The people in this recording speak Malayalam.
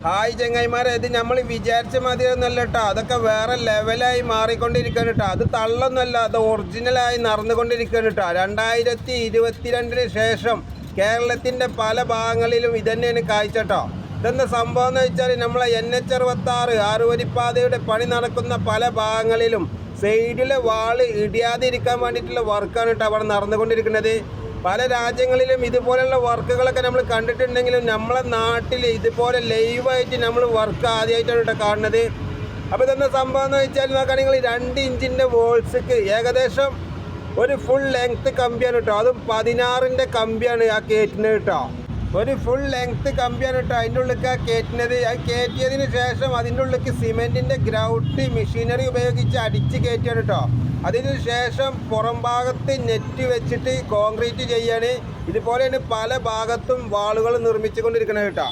ഹായ് ചങ്ങായിമാരെ, ഇത് നമ്മൾ വിചാരിച്ച മതിയൊന്നുമല്ല കേട്ടോ. അതൊക്കെ വേറെ ലെവലായി മാറിക്കൊണ്ടിരിക്കുകയാണ് കേട്ടോ. അത് തള്ളൊന്നുമല്ല, അത് ഒറിജിനലായി നടന്നുകൊണ്ടിരിക്കുകയാണ് കേട്ടോ. 2022 ശേഷം കേരളത്തിൻ്റെ പല ഭാഗങ്ങളിലും ഇതന്നെയാണ് കാഴ്ച കേട്ടോ. ഇതെന്താ സംഭവം എന്ന് വെച്ചാൽ നമ്മളെ NH66 ആറുവരിപ്പാതയുടെ പണി നടക്കുന്ന പല ഭാഗങ്ങളിലും സൈഡിലെ വാള് ഇടിയാതിരിക്കാൻ വേണ്ടിയിട്ടുള്ള വർക്കാണ് കേട്ടോ അവിടെ നടന്നുകൊണ്ടിരിക്കുന്നത്. പല രാജ്യങ്ങളിലും ഇതുപോലെയുള്ള വർക്കുകളൊക്കെ നമ്മൾ കണ്ടിട്ടുണ്ടെങ്കിലും നമ്മളെ നാട്ടിൽ ഇതുപോലെ ലൈവായിട്ട് നമ്മൾ വർക്ക് ആദ്യമായിട്ടാണ് കേട്ടോ കാണുന്നത്. അപ്പോൾ ഇതെന്താ സംഭവം എന്ന് വെച്ചാൽ നോക്കുകയാണെങ്കിൽ 2 ഇഞ്ചിൻ്റെ വോൾട്സ്ക്ക് ഏകദേശം ഒരു ഫുൾ ലെങ്ത്ത് കമ്പിയാണ് കേട്ടോ. അതും 16ൻ്റെ കമ്പിയാണ് ആ കയറ്റുന്നത് കേട്ടോ. ഒരു ഫുൾ ലെങ്ത്ത് കമ്പിയാണ് കേട്ടോ അതിൻ്റെ ഉള്ളിലേക്ക് ആ കയറ്റുന്നത്. അത് കയറ്റിയതിന് ശേഷം അതിൻ്റെ ഉള്ളിലേക്ക് സിമെൻറ്റിൻ്റെ ഗ്രൗട്ട് മെഷീനറി ഉപയോഗിച്ച് അടിച്ച് കയറ്റുകയാണ് കേട്ടോ. അതിന് ശേഷം പുറം ഭാഗത്ത് നെറ്റ് വെച്ചിട്ട് കോൺക്രീറ്റ് ചെയ്യാണ്. ഇതുപോലെയാണ് പല ഭാഗത്തും വാളുകൾ നിർമ്മിച്ചു കൊണ്ടിരിക്കുന്നത് കേട്ടോ.